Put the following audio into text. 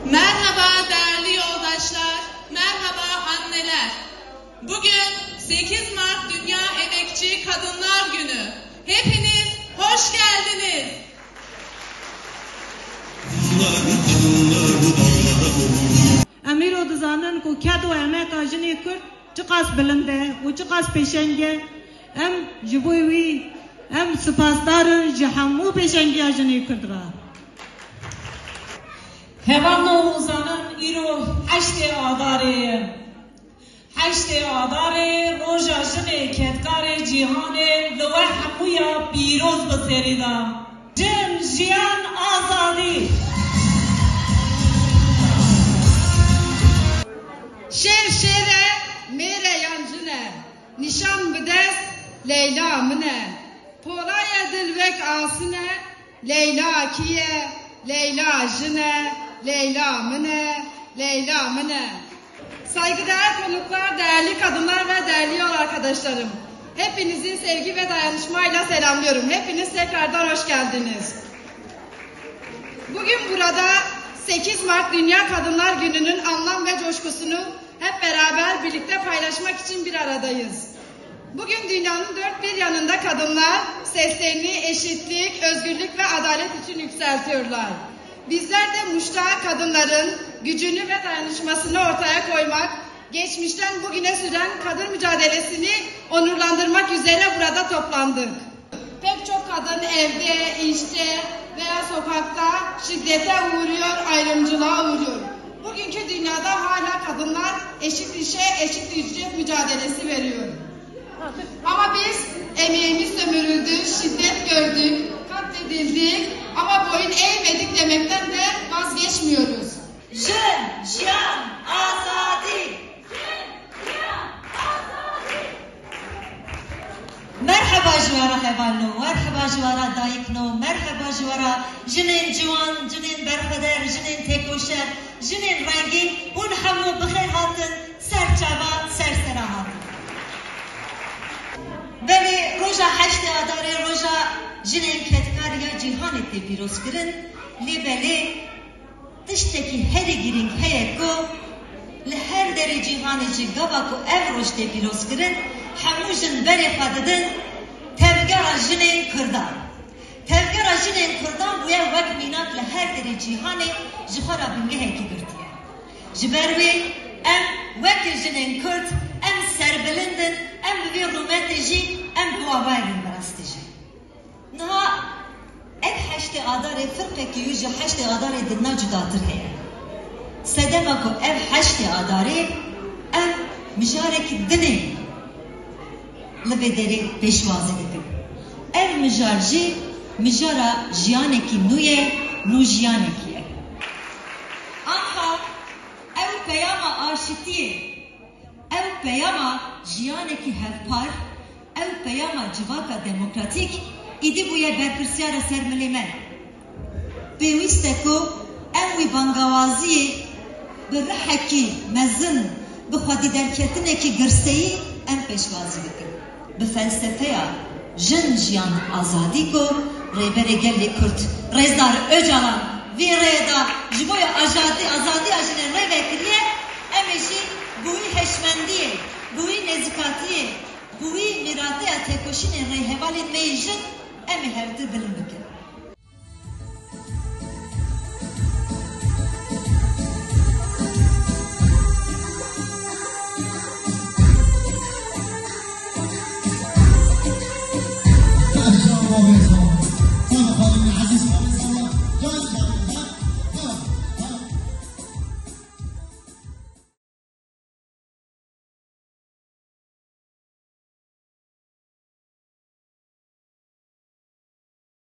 Merhaba değerli yoldaşlar, merhaba anneler. Bugün 8 Mart Dünya Emekçi Kadınlar Günü. Hepiniz hoş geldiniz. Emir o dizanın ku kado emek ajini Kürt çıkas bilinde, u çıkas peşenge, em jibuwi, em spasdarın jihamu peşenge ajini Kürt'ra. Hevanno uzanın iro haşte adare roja jine ketkare cihane lowe hamuya piroz baserida. Cin jiyan azadi. Şere mere yancine nişan bides Leyla mine polaya dilvek asine Leyla kiye Leyla jine Leyla mine. Saygıdeğer konuklar, değerli kadınlar ve değerli yol arkadaşlarım. Hepinizi sevgi ve dayanışmayla selamlıyorum. Hepiniz tekrardan hoş geldiniz. Bugün burada 8 Mart Dünya Kadınlar Günü'nün anlam ve coşkusunu hep beraber birlikte paylaşmak için bir aradayız. Bugün dünyanın dört bir yanında kadınlar seslerini eşitlik, özgürlük ve adalet için yükseltiyorlar. Bizler de Muş'ta kadınların gücünü ve dayanışmasını ortaya koymak, geçmişten bugüne süren kadın mücadelesini onurlandırmak üzere burada toplandık. Pek çok kadın evde, işte veya sokakta şiddete uğruyor, ayrımcılığa uğruyor. Bugünkü dünyada hala kadınlar eşit işe, eşit ücret mücadelesi veriyor. Ama biz emeğimiz sömürüldü, şiddet gördük, katledildik ama boyun eğmedik demekten de vazgeçmiyoruz. Jiyan azadi. Merhaba jwara hevalno, merhaba jwara dayıkno, merhaba jwara jinin civan, jinin berxeder, jinin tekoşer, jinin rengin, un hamu bixir hatın, serçava, sersera hatın. Veli roja haşte adare, roja jinin ketkariya cihanette piroz kirin, li veli tişteki heri giring heye go, li her deri cihaneci gava ku ev roşte piroz kirin, hamujin beri xadidin tevgara jinin Kürdan. Tevgara jinin Kürdan bu ya vek minak li her deri cihane jixara bingeheki girtiye. Jiberwi em vek jinin Kürt em serbilindin em bivi rumeteji em duavaygin berasteji. Naha ev haşte adare fırqeki yüce haşte adare dinna cudatır heye. Sedema ku ev haşte adare em mijareki dinin Lvederi peşvaze dedim. Ev mijarji, mijara jiyaneki nuye, nu jiyanekiye. Aha, ev peyama arşitiye, ev peyama jiyaneki hevpar, ev peyama civaka demokratik, idi buye berpirsiyara sermeleme. Peviste ku, ev bangavaziye, birraheki mezin, bixwadi derketineki girseyi, em peşvaze dedim. Bi felsefeya jin jiyan azadî ku rêberê gelê Kürt Rêzdar Öcalan vê rêda ji bo azadiya jinên rê vekiriye em ê jî bûyî heşmendiyê, bûyî nezîkatiyê, bûyî mîrateya têkoşînên rêhevalên me jin em ê hevtir dilim bikin.